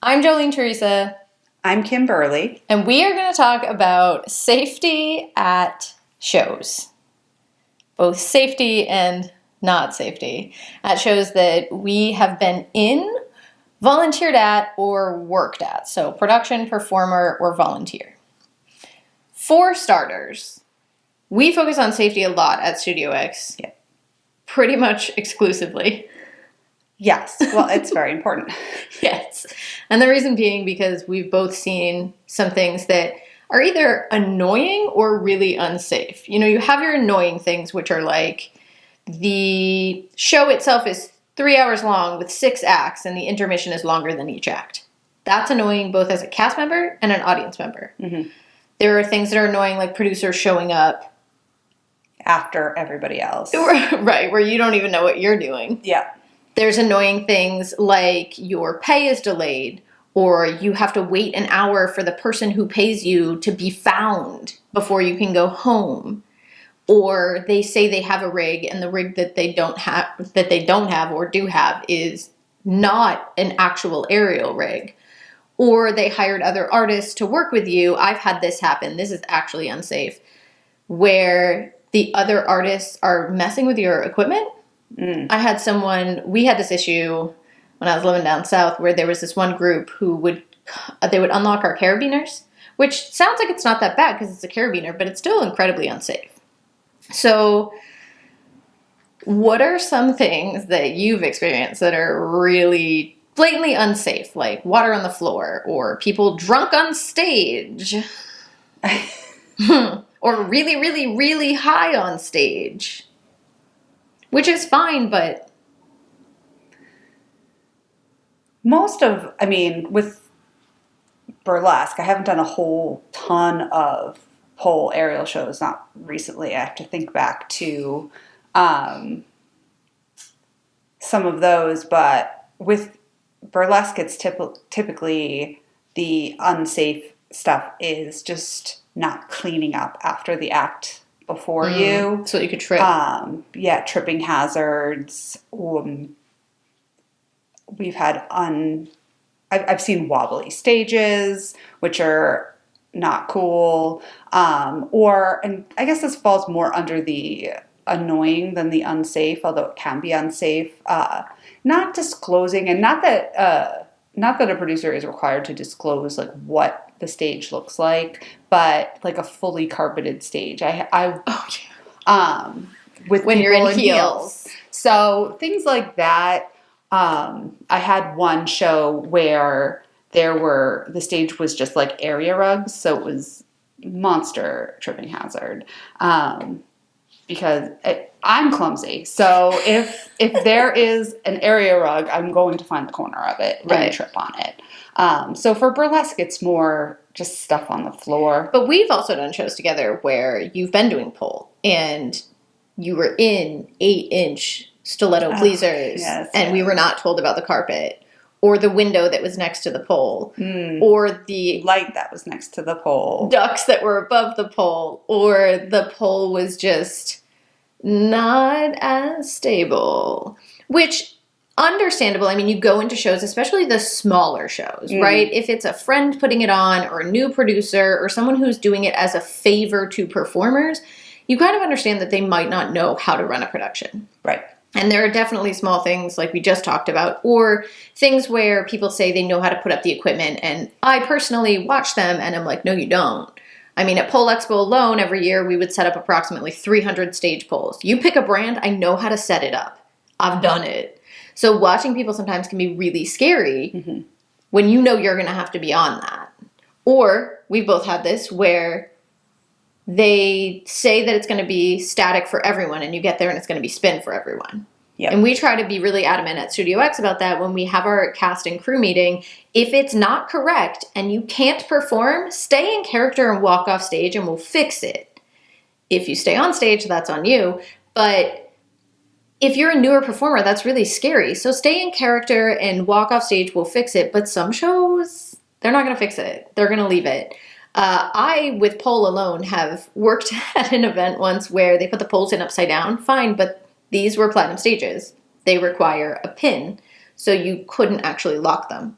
I'm Jolene Theresa. I'm KimBurly. And we are going to talk about safety at shows. Both safety and not safety. At shows that we have been in, volunteered at, or worked at. So production, performer, or volunteer. For starters, we focus on safety a lot at Studio X. Yeah. Pretty much exclusively. Yes. Well, it's very important. Yes. And the reason being because we've both seen some things that are either annoying or really unsafe. You know, you have your annoying things, which are like the show itself is 3 hours long with 6 acts and the intermission is longer than each act. That's annoying both as a cast member and an audience member. Mm-hmm. There are things that are annoying, like producers showing up after everybody else. Right, where you don't even know what you're doing. Yeah. There's annoying things like your pay is delayed, or you have to wait an hour for the person who pays you to be found before you can go home. Or they say they have a rig and the rig that they don't have or do have is not an actual aerial rig. Or they hired other artists to work with you. I've had this happen. This is actually unsafe. Where the other artists are messing with your equipment. We had this issue when I was living down south where there was this one group who would unlock our carabiners, which sounds like it's not that bad because it's a carabiner, but it's still incredibly unsafe. So what are some things that you've experienced that are really blatantly unsafe, like water on the floor or people drunk on stage or really, really, really high on stage? Which is fine, but... with burlesque, I haven't done a whole ton of pole aerial shows, not recently. I have to think back to some of those, but with burlesque, it's typically the unsafe stuff is just not cleaning up after the act before you. So you could trip. Tripping hazards. We've had I've seen wobbly stages, which are not cool. And I guess this falls more under the annoying than the unsafe, although it can be unsafe. Not disclosing, and not that a producer is required to disclose like what the stage looks like, but like a fully carpeted stage. With when you're in heels. So things like that. I had one show where the stage was just like area rugs, so it was monster tripping hazard. Because I'm clumsy, so if there is an area rug, I'm going to find the corner of it and trip on it. So for burlesque, it's more just stuff on the floor. But we've also done shows together where you've been doing pole and you were in 8-inch stiletto pleasers, and we were not told about the carpet, or the window that was next to the pole, or the light that was next to the pole, ducks that were above the pole, or the pole was just not as stable, which understandable. I mean, you go into shows, especially the smaller shows, right? If it's a friend putting it on or a new producer or someone who's doing it as a favor to performers, you kind of understand that they might not know how to run a production. Right. And there are definitely small things like we just talked about, or things where people say they know how to put up the equipment, and I personally watch them and I'm like, no, you don't. I mean, at Pole Expo alone, every year we would set up approximately 300 stage poles. You pick a brand, I know how to set it up. I've done it. So watching people sometimes can be really scary when you know you're going to have to be on that. Or we've both had this where they say that it's going to be static for everyone, and you get there and it's going to be spin for everyone. Yep. And we try to be really adamant at Studio X about that when we have our cast and crew meeting. If it's not correct and you can't perform, stay in character and walk off stage and we'll fix it. If you stay on stage, that's on you. But if you're a newer performer, that's really scary. So stay in character and walk off stage, we'll fix it. But some shows, they're not going to fix it. They're going to leave it. I, with pole alone, have worked at an event once where they put the poles in upside down. Fine, but these were platinum stages. They require a pin, so you couldn't actually lock them.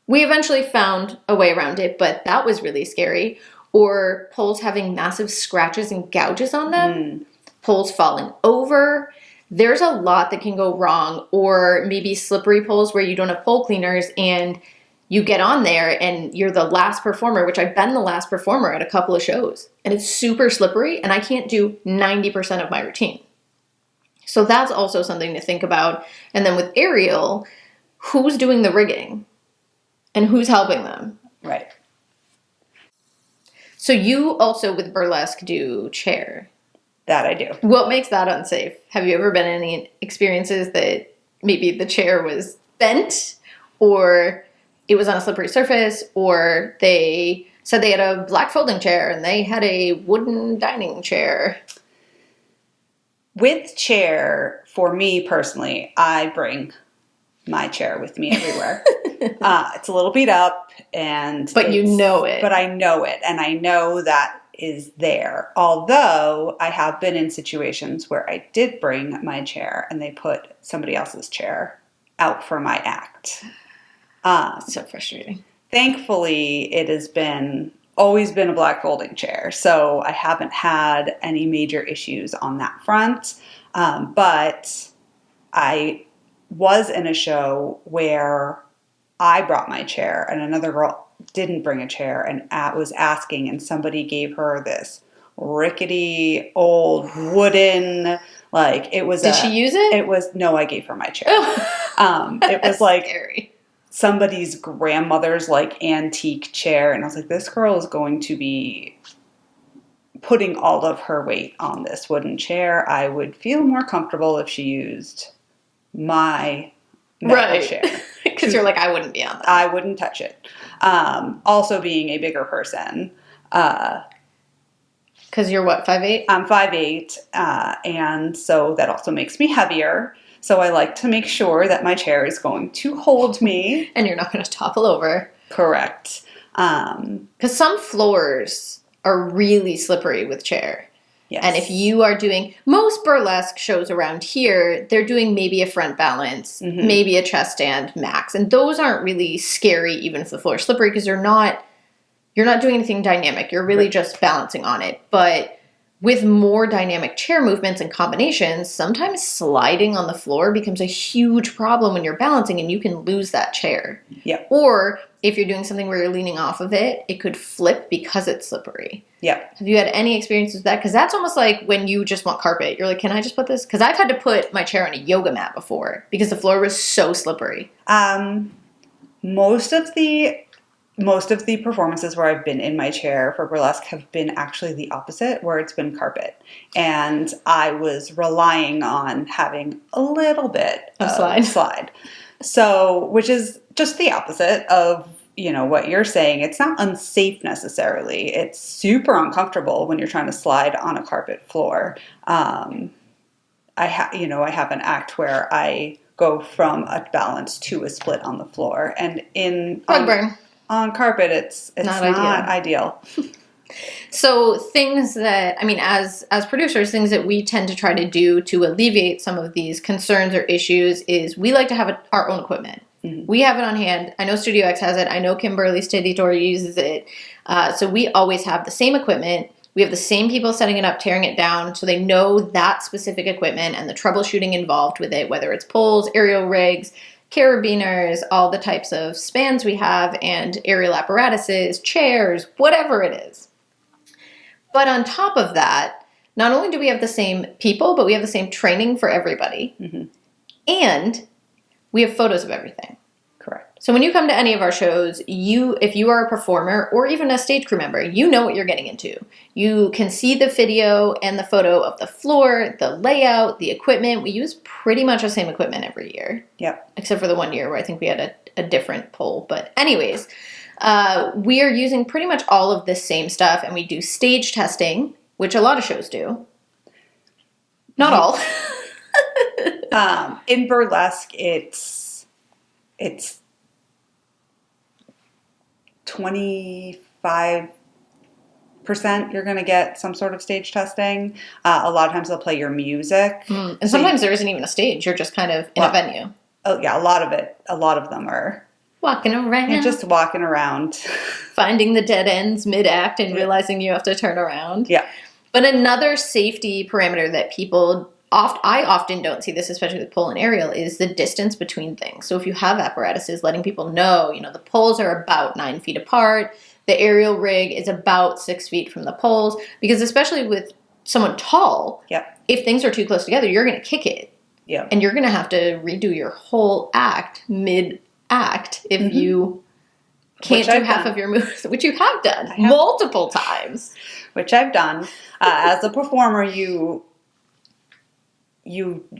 We eventually found a way around it, but that was really scary. Or poles having massive scratches and gouges on them, poles falling over. There's a lot that can go wrong. Or maybe slippery poles where you don't have pole cleaners and you get on there and you're the last performer, which I've been the last performer at a couple of shows. And it's super slippery and I can't do 90% of my routine. So that's also something to think about. And then with aerial, who's doing the rigging? And who's helping them? Right. So you also, with burlesque, do chair. That I do. What makes that unsafe? Have you ever been in any experiences that maybe the chair was bent or it was on a slippery surface or they said they had a black folding chair and they had a wooden dining chair? With chair, for me personally, I bring my chair with me everywhere. It's a little beat up, but you know it. But I know it, and I know that is there. Although I have been in situations where I did bring my chair, and they put somebody else's chair out for my act. So frustrating. Thankfully, it has always been a black folding chair, so I haven't had any major issues on that front. But I was in a show where I brought my chair and another girl didn't bring a chair and was asking, and somebody gave her this rickety old wooden, like it was. Did she use it? It was, no, I gave her my chair. It was like scary. Somebody's grandmother's like antique chair, and I was like, this girl is going to be putting all of her weight on this wooden chair. I would feel more comfortable if she used my metal chair. Because you're like, I wouldn't be on that. I wouldn't touch it. Also being a bigger person. Because you're what, 5'8"? I'm 5'8", and so that also makes me heavier. So I like to make sure that my chair is going to hold me. And you're not going to topple over. Correct. Because some floors are really slippery with chair. Yes. And if you are doing, most burlesque shows around here, they're doing maybe a front balance, maybe a chest stand max. And those aren't really scary even if the floor is slippery because you're not doing anything dynamic. You're really just balancing on it. But with more dynamic chair movements and combinations, sometimes sliding on the floor becomes a huge problem when you're balancing and you can lose that chair. Yeah. Or if you're doing something where you're leaning off of it, it could flip because it's slippery. Yeah. Have you had any experiences with that? Because that's almost like when you just want carpet. You're like, can I just put this? Because I've had to put my chair on a yoga mat before because the floor was so slippery. Most of the performances where I've been in my chair for burlesque have been actually the opposite, where it's been carpet. And I was relying on having a little bit of slide. So, which is just the opposite of, what you're saying. It's not unsafe necessarily. It's super uncomfortable when you're trying to slide on a carpet floor. I have an act where I go from a balance to a split on the floor, and on carpet, it's not ideal. So things that, as producers, things that we tend to try to do to alleviate some of these concerns or issues is we like to have our own equipment. We have it on hand. I know Studio X has it. I know KimBurly's Tittie uses it. So we always have the same equipment. We have the same people setting it up, tearing it down, so they know that specific equipment and the troubleshooting involved with it, whether it's poles, aerial rigs, carabiners, all the types of spans we have, and aerial apparatuses, chairs, whatever it is. But on top of that, not only do we have the same people, but we have the same training for everybody. And we have photos of everything. Correct. So when you come to any of our shows, if you are a performer or even a stage crew member, you know what you're getting into. You can see the video and the photo of the floor, the layout, the equipment. We use pretty much the same equipment every year. Yep. Except for the one year where I think we had a different pole. But anyways, we are using pretty much all of this same stuff, and we do stage testing, which a lot of shows do. Not all. In burlesque, it's 25% you're going to get some sort of stage testing. A lot of times they'll play your music. And sometimes there isn't even a stage. You're just kind of in a venue. Oh yeah, a lot of them are Walking around. You're just walking around. Finding the dead ends mid-act and realizing you have to turn around. Yeah. But another safety parameter that people I often don't see this, especially with pole and aerial, is the distance between things. So if you have apparatuses, letting people know, the poles are about 9 feet apart. The aerial rig is about 6 feet from the poles. Because especially with someone tall, if things are too close together, you're going to kick it. Yeah. And you're going to have to redo your whole act mid-act if you can't do half of your moves, which you have done multiple times. Which I've done. As a performer, you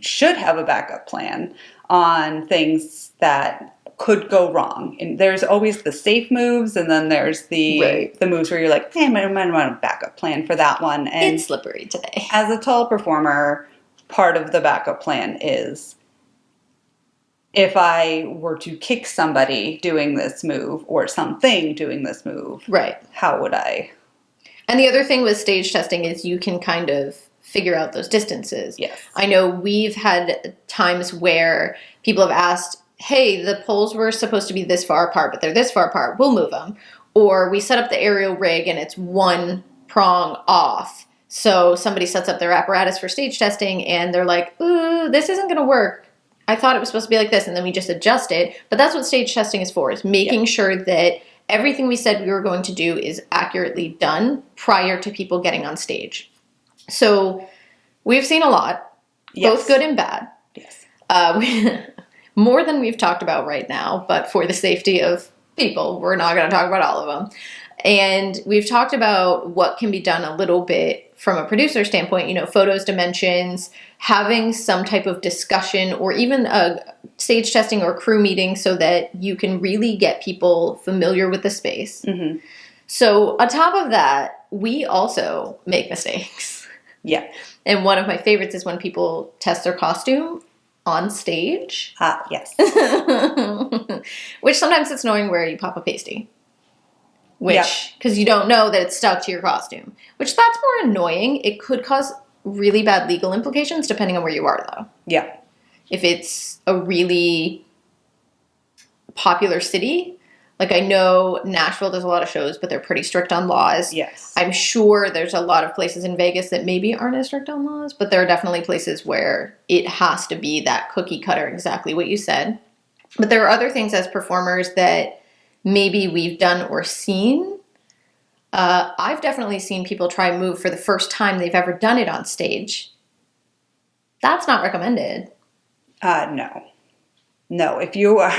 should have a backup plan on things that could go wrong. And there's always the safe moves, and then there's the moves where you're like, hey, I might want a backup plan for that one. And it's slippery today. As a tall performer, part of the backup plan is if I were to kick somebody doing this move or something doing this move, how would I? And the other thing with stage testing is you can kind of figure out those distances. Yes. I know we've had times where people have asked, hey, the poles were supposed to be this far apart, but they're this far apart. We'll move them. Or we set up the aerial rig and it's one prong off. So somebody sets up their apparatus for stage testing and they're like, ooh, this isn't going to work. I thought it was supposed to be like this. And then we just adjust it. But that's what stage testing is for, is making sure that everything we said we were going to do is accurately done prior to people getting on stage. So we've seen a lot, both good and bad. Yes. More than we've talked about right now, but for the safety of people, we're not going to talk about all of them. And we've talked about what can be done a little bit from a producer standpoint, photos, dimensions, having some type of discussion or even a stage testing or crew meeting so that you can really get people familiar with the space. Mm-hmm. So on top of that, we also make mistakes. Yeah. And one of my favorites is when people test their costume on stage. Yes. Which sometimes it's annoying where you pop a pasty. Because you don't know that it's stuck to your costume. Which that's more annoying. It could cause really bad legal implications depending on where you are, though. Yeah. If it's a really popular city. Like, I know Nashville does a lot of shows, but they're pretty strict on laws. Yes. I'm sure there's a lot of places in Vegas that maybe aren't as strict on laws, but there are definitely places where it has to be that cookie cutter, exactly what you said. But there are other things as performers that maybe we've done or seen. I've definitely seen people try a move for the first time they've ever done it on stage. That's not recommended. No. No, if you are...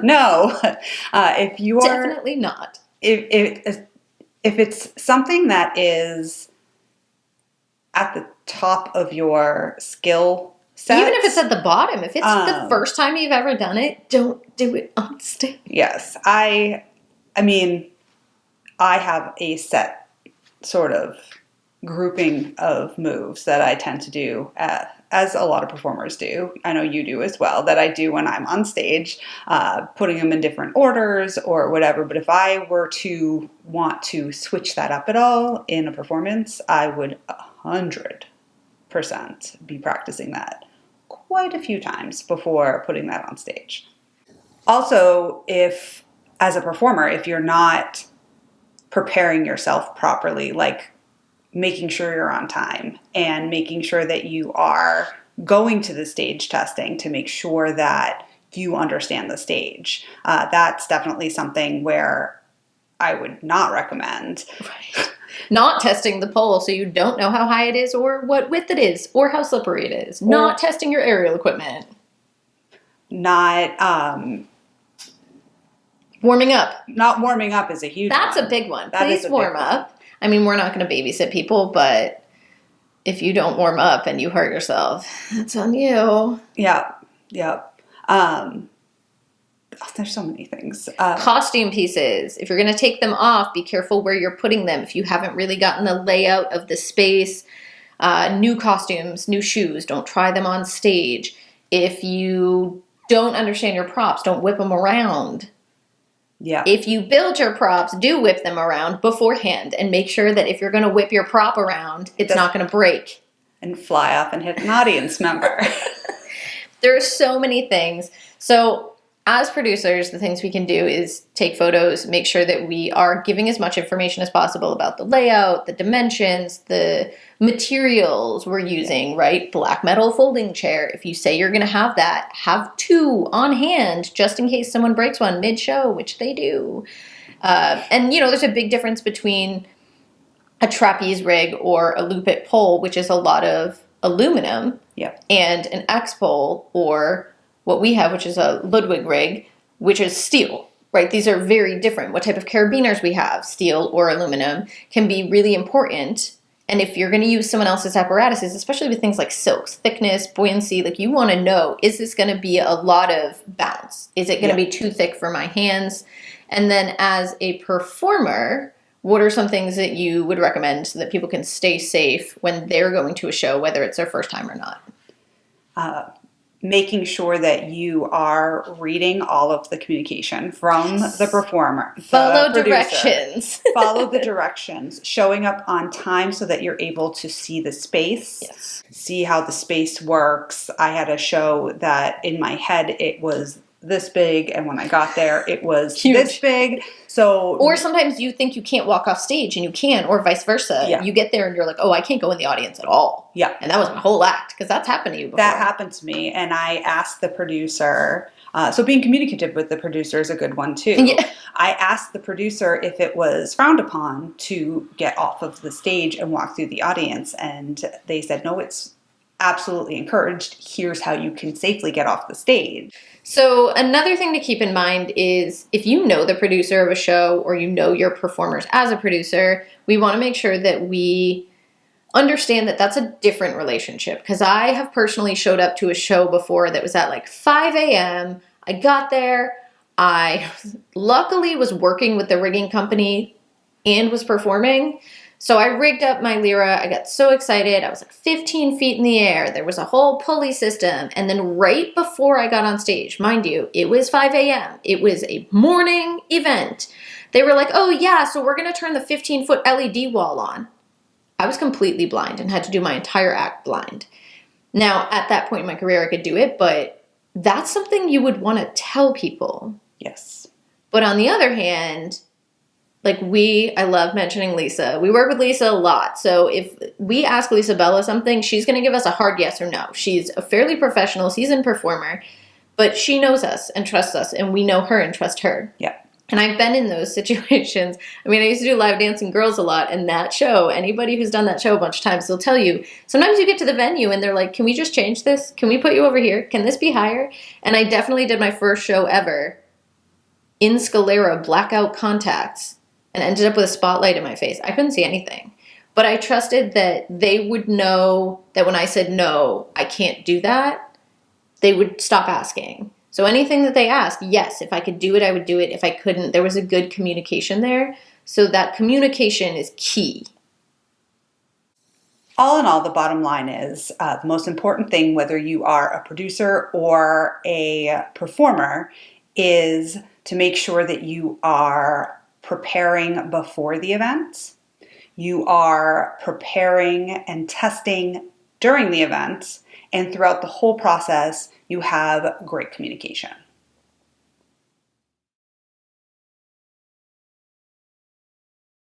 No, if you are definitely not. If it's something that is at the top of your skill set, even if it's at the bottom, if it's the first time you've ever done it, don't do it on stage. Yes, I mean, I have a set sort of grouping of moves that I tend to do as a lot of performers do. I know you do as well, that I do when I'm on stage, putting them in different orders or whatever. But if I were to want to switch that up at all in a performance, I would 100% be practicing that quite a few times before putting that on stage. Also, if as a performer, if you're not preparing yourself properly, like making sure you're on time and making sure that you are going to the stage testing to make sure that you understand the stage. That's definitely something where I would not recommend. Right. Not testing the pole so you don't know how high it is or what width it is or how slippery it is. Not testing your aerial equipment. Not warming up. Not warming up is a huge That's one. a big one. Please warm up. I mean, we're not going to babysit people, but if you don't warm up and you hurt yourself, that's on you. Yeah. There's so many things. Costume pieces. If you're going to take them off, be careful where you're putting them. If you haven't really gotten the layout of the space, new costumes, new shoes, don't try them on stage. If you don't understand your props, don't whip them around. Yeah. If you build your props, do whip them around beforehand and make sure that if you're going to whip your prop around, it's not going to break. And fly off and hit an audience member. There are so many things. So as producers, the things we can do is take photos, make sure that we are giving as much information as possible about the layout, the dimensions, the materials we're using, right? Black metal folding chair. If you say you're going to have that, have 2 on hand just in case someone breaks one mid-show, which they do. And, there's a big difference between a trapeze rig or a loop-it pole, which is a lot of aluminum, and an X pole or what we have, which is a Ludwig rig, which is steel, right? These are very different. What type of carabiners we have, steel or aluminum, can be really important. And if you're going to use someone else's apparatuses, especially with things like silks, thickness, buoyancy, like you want to know, is this going to be a lot of bounce? Is it going to be too thick for my hands? And then as a performer, what are some things that you would recommend so that people can stay safe when they're going to a show, whether it's their first time or not? Making sure that you are reading all of the communication from the performer. Follow directions. Follow the directions. Showing up on time so that you're able to see the space. Yes. See how the space works. I had a show that in my head it was this big, and when I got there it was huge. This big. Or sometimes you think you can't walk off stage and you can, or vice versa. Yeah. You get there and you're like, oh, I can't go in the audience at all. Yeah. And that was my whole act, because that's happened to you before. That happened to me, and I asked the producer, so being communicative with the producer is a good one too. Yeah. I asked the producer if it was frowned upon to get off of the stage and walk through the audience, and they said, no, it's absolutely encouraged. Here's how you can safely get off the stage. So another thing to keep in mind is if you know the producer of a show or you know your performers as a producer, we want to make sure that we understand that that's a different relationship. Because I have personally showed up to a show before that was at like 5 a.m. I got there. I luckily was working with the rigging company and was performing. So I rigged up my Lyra. I got so excited. I was like 15 feet in the air. There was a whole pulley system. And then right before I got on stage, mind you, it was 5 a.m. It was a morning event. They were like, oh yeah, so we're going to turn the 15-foot LED wall on. I was completely blind and had to do my entire act blind. Now, at that point in my career, I could do it, but that's something you would want to tell people. Yes. But on the other hand, I love mentioning Lisa. We work with Lisa a lot. So if we ask Lisa Bella something, she's going to give us a hard yes or no. She's a fairly professional, seasoned performer, but she knows us and trusts us, and we know her and trust her. Yeah. And I've been in those situations. I mean, I used to do Live Dancing Girls a lot, and that show, anybody who's done that show a bunch of times, they'll tell you, sometimes you get to the venue and they're like, can we just change this? Can we put you over here? Can this be higher? And I definitely did my first show ever in sclera blackout contacts and ended up with a spotlight in my face. I couldn't see anything. But I trusted that they would know that when I said, no, I can't do that, they would stop asking. So anything that they asked, yes, if I could do it, I would do it. If I couldn't, there was a good communication there. So that communication is key. All in all, the bottom line is the most important thing, whether you are a producer or a performer, is to make sure that you are preparing before the event. You are preparing and testing during the event, and throughout the whole process, you have great communication.